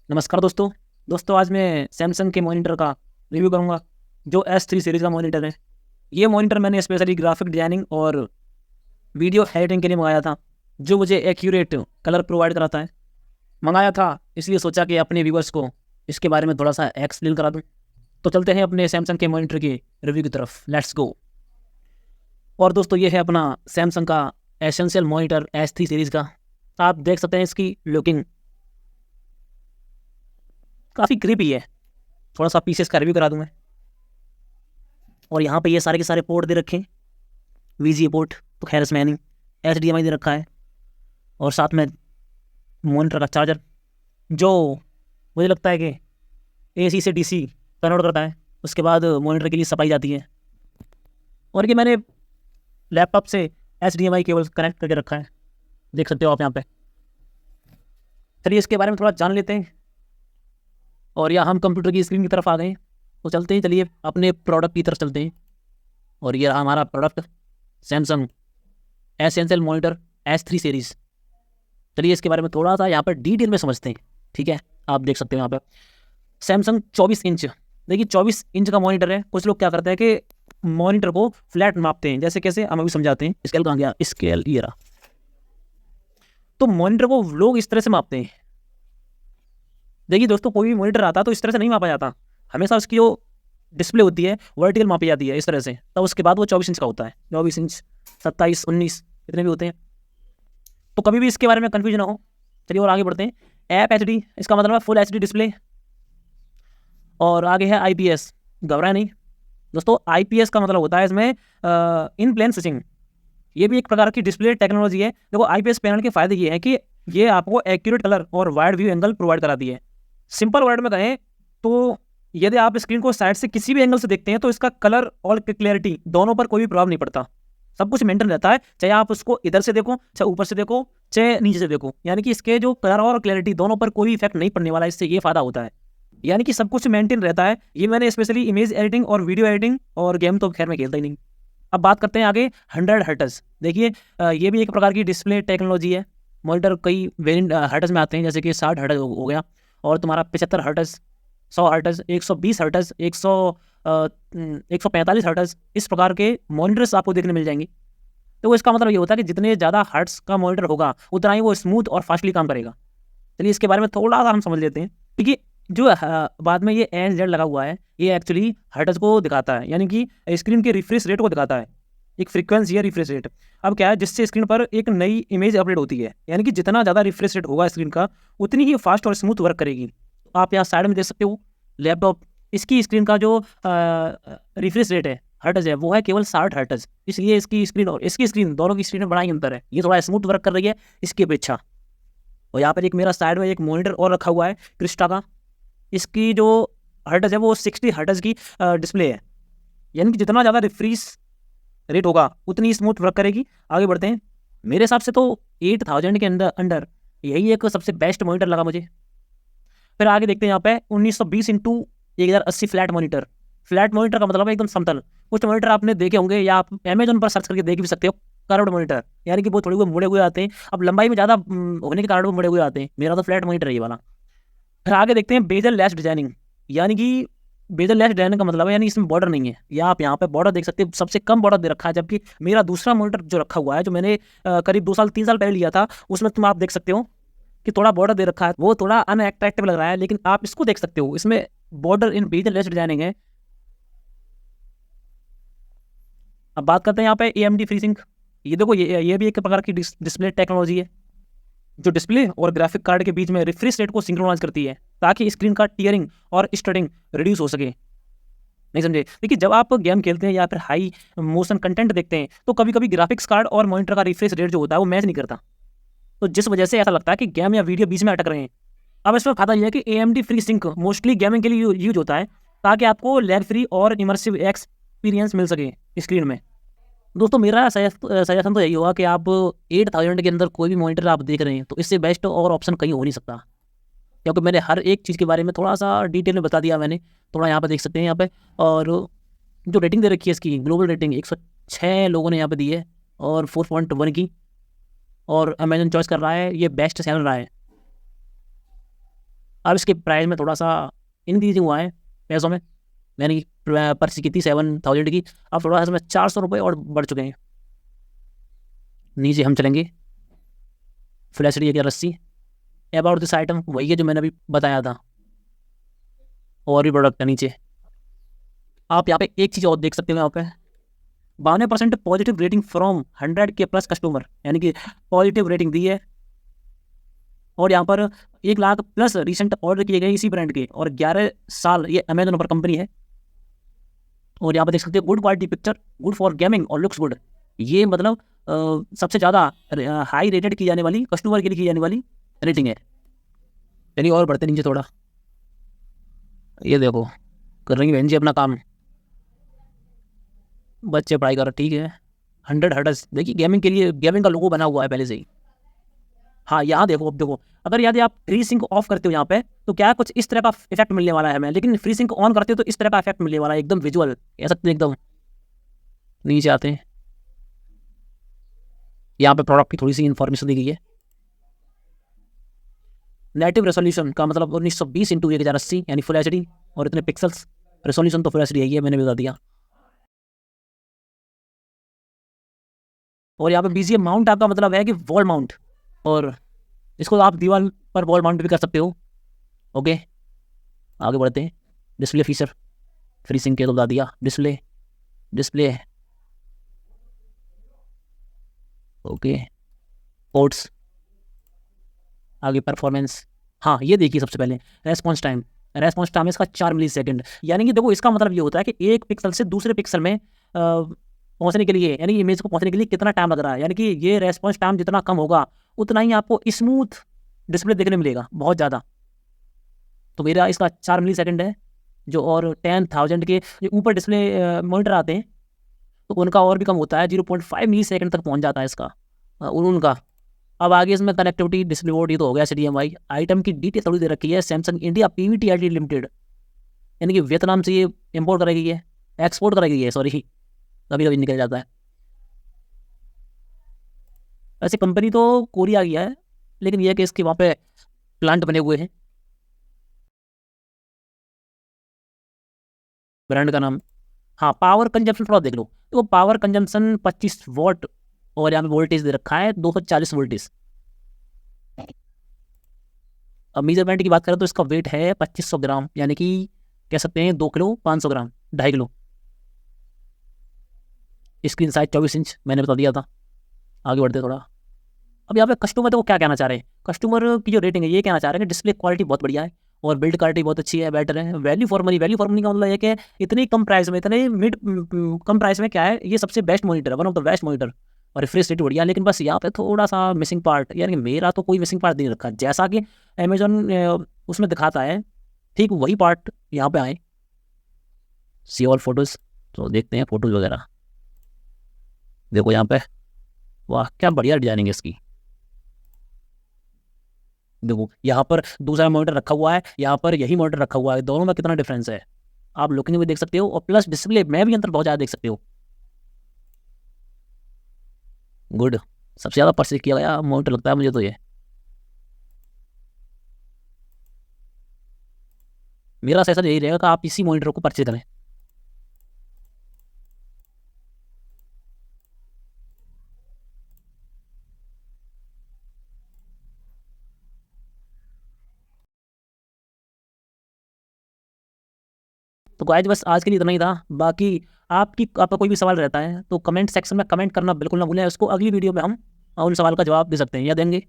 नमस्कार दोस्तों आज मैं सैमसंग के मॉनिटर का रिव्यू करूंगा जो S3 सीरीज़ का मॉनिटर है। ये मॉनिटर मैंने स्पेशली ग्राफिक डिजाइनिंग और वीडियो एडिटिंग के लिए मंगाया था, जो मुझे एक्यूरेट कलर प्रोवाइड कराता है। मंगाया था इसलिए सोचा कि अपने व्यूअर्स को इसके बारे में थोड़ा सा एक्सप्लेन करा दूँ। तो चलते हैं अपने सैमसंग के मॉनिटर की रिव्यू की तरफ, लेट्स गो। और दोस्तों ये है अपना सैमसंग का एसेंशियल मॉनिटर S3 सीरीज़ का। आप देख सकते हैं इसकी लुकिंग काफ़ी क्रीपी है। थोड़ा सा पीसेस का रिव्यू करा दूँ मैं। और यहाँ पे ये सारे के सारे पोर्ट दे रखे हैं। VGA पोर्ट तो खैर इसमें नहीं, HDMI दे रखा है और साथ में मॉनिटर का चार्जर, जो मुझे लगता है कि AC से DC कन्वर्ट करता है, उसके बाद मॉनिटर के लिए सप्लाई जाती है। और ये मैंने लैपटॉप से HDMI केबल कनेक्ट करके रखा है, देख सकते हो आप यहाँ पे। चलिए इसके बारे में थोड़ा जान लेते हैं। और यहाँ हम कंप्यूटर की स्क्रीन की तरफ आ गए हैं, तो चलते हैं, चलिए अपने प्रोडक्ट की तरफ चलते हैं। और ये हमारा product Samsung essential monitor S3 series. चलिए इसके बारे में थोड़ा सा यहाँ पर डिटेल में समझते हैं, ठीक है। आप देख सकते हो यहाँ पर सैमसंग 24 इंच, देखिए 24 इंच का मॉनिटर है। कुछ लोग क्या करते हैं कि मॉनिटर को फ्लैट मापते हैं, जैसे कैसे हम अभी समझाते हैं। स्केल कहाँ गया, स्केल ये रहा। तो मॉनिटर को लोग इस तरह से मापते हैं। देखिए दोस्तों, कोई भी मॉनिटर आता है तो इस तरह से नहीं मापा जाता। हमेशा उसकी जो डिस्प्ले होती है वर्टिकल मापी जाती है इस तरह से, तब उसके बाद वो 24 इंच का होता है। 24 इंच, 27, 19 इतने भी होते हैं। तो कभी भी इसके बारे में कन्फ्यूजन ना हो। चलिए और आगे बढ़ते हैं। ऐप HD, इसका मतलब है फुल HD डिस्प्ले। और आगे है IPS, घबराए नहीं दोस्तों। IPS का मतलब होता है इसमें इन प्लेन स्विचिंग। ये भी एक प्रकार की डिस्प्ले टेक्नोलॉजी है। देखो IPS पैनल के फायदे ये हैं कि ये आपको एक्यूरेट कलर और वाइड व्यू एंगल प्रोवाइड कराती है। सिंपल वर्ड में कहें तो यदि आप स्क्रीन को साइड से किसी भी एंगल से देखते हैं तो इसका कलर और क्लैरिटी दोनों पर कोई भी प्रभाव नहीं पड़ता। सब कुछ मेंटेन रहता है, चाहे आप उसको इधर से देखो, चाहे ऊपर से देखो, चाहे नीचे से देखो। यानी कि इसके जो कलर और क्लैरिटी दोनों पर कोई इफेक्ट नहीं पड़ने वाला, इससे ये फायदा होता है। यानी कि सब कुछ मेंटेन रहता है। ये मैंने स्पेशली इमेज एडिटिंग और वीडियो एडिटिंग, और गेम तो खैर मैं खेलता ही नहीं। अब बात करते हैं आगे 100 हर्ट्ज। देखिए ये भी एक प्रकार की डिस्प्ले टेक्नोलॉजी है। मॉनिटर कई वेरिएंट हर्ट्ज में आते हैं, जैसे कि 60 हर्ट्ज हो गया, और तुम्हारा 75 हर्ट्ज, 100 हर्ट्ज, 120 हर्ट्ज, 145 हर्ट्ज, इस प्रकार के मॉनिटर्स आपको देखने मिल जाएंगे। तो इसका मतलब ये होता है कि जितने ज़्यादा हर्ट्ज का मॉनिटर होगा उतना ही वो स्मूथ और फास्टली काम करेगा। चलिए इसके बारे में थोड़ा सा हम समझ लेते हैं। देखिए जो बाद में ये ANZ लगा हुआ है, ये एक्चुअली हर्ट्ज को दिखाता है, यानी कि स्क्रीन के रिफ्रेश रेट को दिखाता है। एक फ्रीक्वेंसी है रिफ्रेश रेट। अब क्या है, जिससे स्क्रीन पर एक नई इमेज अपडेट होती है, यानी कि जितना ज़्यादा रिफ्रेश रेट होगा स्क्रीन का, उतनी ही फास्ट और स्मूथ वर्क करेगी। आप यहाँ साइड में देख सकते हो लैपटॉप, इसकी स्क्रीन का जो रिफ्रेश रेट है, हर्ट्ज है, वो है केवल 60 हर्ट्ज। इसलिए इसकी स्क्रीन और इसकी स्क्रीन, दोनों की स्क्रीन में बड़ा ही अंतर है। ये थोड़ा स्मूथ वर्क कर रही है इसकी अपेक्षा। और यहाँ पर एक मेरा साइड में एक मॉनिटर और रखा हुआ है क्रिस्टा का। इसकी जो हर्ट्ज है वो 60 हर्ट्ज की डिस्प्ले है, यानी कि जितना ज़्यादा रिफ्रेश रेट होगा उतनी स्मूथ वर्क करेगी। आगे बढ़ते हैं। मेरे हिसाब से तो 8000 के अंडर यही एक सबसे बेस्ट मॉनिटर लगा मुझे। फिर आगे देखते हैं यहाँ पे 1920 into 1080 flat monitor. Flat monitor का मतलब है एकदम समतल। कुछ मॉनिटर आपने देखे होंगे या आप अमेजोन पर सर्च करके देख भी सकते हो, कर्व्ड मॉनिटर, यानी कि वो थोड़े हुए मुड़े हुए आते हैं। अब लंबाई में ज़्यादा होने के कारण वो मुड़े हुए आते हैं। मेरा तो फ्लैट मॉनिटर है ये वाला। फिर आगे देखते हैं बेजल लेस डिजाइनिंग, यानी कि बेजल लेस डिजाइनिंग का मतलब है यानी इसमें बॉर्डर नहीं है। या आप यहाँ पे बॉर्डर देख सकते हैं, सबसे कम बॉर्डर दे रखा है। जबकि मेरा दूसरा मॉनिटर जो रखा हुआ है, जो मैंने करीब 2 साल 3 साल पहले लिया था, उसमें तुम आप देख सकते हो कि थोड़ा बॉर्डर दे रखा है, वो थोड़ा अनअट्रैक्टिव लग रहा है। लेकिन आप इसको देख सकते हो, इसमें border in bezel less designing है। अब बात करते हैं यहाँ पे AMD FreeSync। ये देखो, ये भी एक प्रकार की डिस्प्ले टेक्नोलॉजी है, जो डिस्प्ले और ग्राफिक कार्ड के बीच में रिफ्रेश रेट को सिंक्रोनाइज करती है, ताकि स्क्रीन का टीयरिंग और स्टडिंग रिड्यूस हो सके। नहीं समझे? देखिए जब आप गेम खेलते हैं या फिर हाई मोशन कंटेंट देखते हैं, तो कभी कभी ग्राफिक्स कार्ड और मॉनिटर का रिफ्रेश रेट जो होता है वो मैच नहीं करता, तो जिस वजह से ऐसा लगता है कि गेम या वीडियो बीच में अटक रहे हैं। अब इसमें फायदा यह है कि AMD FreeSync मोस्टली गेमिंग के लिए यूज होता है, ताकि आपको लैग फ्री और इमर्सिव एक्सपीरियंस मिल सके स्क्रीन में। दोस्तों मेरा सजेशन तो यही होगा कि आप 8000 के अंदर कोई भी मॉनिटर आप देख रहे हैं तो इससे बेस्ट और ऑप्शन कहीं हो नहीं सकता, क्योंकि मैंने हर एक चीज़ के बारे में थोड़ा सा डिटेल में बता दिया मैंने। थोड़ा यहाँ पे देख सकते हैं यहाँ पे। और जो रेटिंग दे रखी है इसकी, ग्लोबल रेटिंग 106 लोगों ने यहाँ पे दी है, और 4.1 की। और अमेजन चॉइस कर रहा है, ये बेस्ट सेलर रहा है। अब इसके प्राइस में थोड़ा सा इंक्रीजिंग हुआ है पैसों में। मैंने परचेज की थी 7,000 की, अब थोड़ा सा इसमें 400 रुपये और बढ़ चुके हैं। नीचे हम चलेंगे, फ्लैश डी की रस्सी, अबाउट दिस आइटम वही है जो मैंने अभी बताया था, और भी प्रोडक्ट है नीचे। आप यहाँ पे एक चीज़ और देख सकते हो, यहाँ पे 92% पॉजिटिव रेटिंग फ्रॉम 100 के प्लस कस्टमर, यानी कि पॉजिटिव रेटिंग दी है। और यहाँ पर 1 लाख प्लस रिसेंट ऑर्डर किए गए इसी ब्रांड के, और 11 साल ये अमेजोन पर कंपनी है। और यहाँ पर देख सकते हो good quality picture, good for gaming और लुक्स गुड। ये मतलब सबसे ज़्यादा हाई रेटेड की जाने वाली, कस्टमर के लिए की जाने वाली रेटिंग है। चलिए और बढ़ते नीचे थोड़ा, ये देखो कर रही बहन जी अपना काम, बच्चे पढ़ाई कर, ठीक है। 100 हर्ट्ज देखिए, गेमिंग के लिए, गेमिंग का लोगो बना हुआ है पहले से ही। हाँ यहाँ देखो, अब देखो अगर याद है आप फ्री सिंक ऑफ करते हो यहाँ पे, तो क्या कुछ इस तरह का इफेक्ट मिलने वाला है हमें, लेकिन फ्री सिंक ऑन करते हो तो इस तरह का इफेक्ट मिलने वाला है, एकदम विजुअल कह सकते हैं एकदम। नीचे आते हैं, यहाँ पे प्रोडक्ट की थोड़ी सी इन्फॉर्मेशन दी गई है। नेटिव रेसोल्यूशन का मतलब 1920 इंटू 1080 यानी फुल एचडी, और इतने पिक्सल्स। रेसोल्यूशन तो फुल एचडी है, मैंने बता दिया। और यहाँ पे बीजीएम माउंट आपका मतलब है कि वॉल माउंट, और इसको आप दीवार पर वॉल माउंट भी कर सकते हो। ओके आगे बढ़ते हैं। डिस्प्ले फीचर, फ्री सिंक के तो बता दिया। डिस्प्ले, डिस्प्ले ओके, पोर्ट्स, आगे परफॉर्मेंस। हाँ ये देखिए सबसे पहले रेस्पॉन्स टाइम, रेस्पॉन्स टाइम इसका 4 मिली सेकेंड, यानी कि देखो इसका मतलब ये होता है कि एक पिक्सल से दूसरे पिक्सल में पहुंचने के लिए, यानी इमेज को पहुंचने के लिए कितना टाइम लग रहा है, यानी कि ये रेस्पॉन्स टाइम जितना कम होगा उतना ही आपको स्मूथ डिस्प्ले देखने मिलेगा, बहुत ज़्यादा। तो मेरा इसका 4 मिली सेकेंड है जो, और 10,000 के जो ऊपर डिस्प्ले मॉनिटर आते हैं तो उनका और भी कम होता है, 0.5 मिली सेकेंड तक पहुँच जाता है इसका उनका। अब आगे इसमें कनेक्टिविटी, डिस्प्ले बोर्ड, ये तो हो गया HDMI। आइटम की डिटेल थोड़ी दे रखी है, सैमसंग इंडिया PVT लिमिटेड, यानी कि वियतनाम से ये इम्पोर्ट कराई गई है, एक्सपोर्ट कराई गई है, सॉरी कभी कभी निकल जाता है। ऐसे कंपनी तो कोरिया की है, लेकिन यह कि इसके वहाँ पे प्लांट बने हुए हैं। ब्रांड का नाम, हाँ पावर कंजम्पशन थोड़ा देख लो, तो पावर कंजम्पशन 25 वॉट, और यहाँ पे वोल्टेज दे रखा है 240 वोल्टेज। अब मेजरमेंट की बात करें तो इसका वेट है 2500 ग्राम, यानी कि कह सकते हैं 2 किलो 500 ग्राम, 2.5 किलो। स्क्रीन साइज 24 इंच मैंने बता दिया था। आगे बढ़ते थोड़ा। अब यहाँ पे कस्टमर तो क्या कहना चाह रहे हैं, कस्टमर की जो रेटिंग है ये कहना चाह रहे हैं कि डिस्प्ले क्वालिटी बहुत बढ़िया है और बिल्ड क्वालिटी बहुत अच्छी है, बेटर है। Value for money, value for money का मतलब है कि इतनी कम प्राइस में, इतने कम प्राइस में क्या है, ये सबसे बेस्ट मॉनिटर है, one of the best monitor, और रिफ्रेश रेट बढ़िया। लेकिन बस यहाँ पे थोड़ा सा मिसिंग पार्ट, यानी कि मेरा तो कोई मिसिंग पार्ट नहीं रखा, जैसा कि अमेजोन उसमें दिखाता है ठीक वही पार्ट यहाँ पे आए। सी ऑल फोटोज़, तो देखते हैं फोटोज़ वगैरह। देखो यहाँ पे, वाह क्या बढ़िया डिजाइनिंग है इसकी। देखो यहाँ पर दूसरा मॉनिटर रखा हुआ है, यहाँ पर यही मॉनिटर रखा हुआ है, दोनों में कितना डिफरेंस है आप लुकिंग भी देख सकते हो, और प्लस डिस्प्ले में भी अंतर बहुत ज़्यादा देख सकते हो। गुड, सबसे ज़्यादा परचेज किया गया मॉनिटर लगता है मुझे तो ये। मेरा सजेशन यही रहेगा कि आप इसी मॉनिटर को परचेज करें। तो गाइस बस आज के लिए इतना ही था। बाकी आपका कोई भी सवाल रहता है तो कमेंट सेक्शन में कमेंट करना बिल्कुल ना भूलें, उसको अगली वीडियो में हम उन सवाल का जवाब दे सकते हैं या देंगे।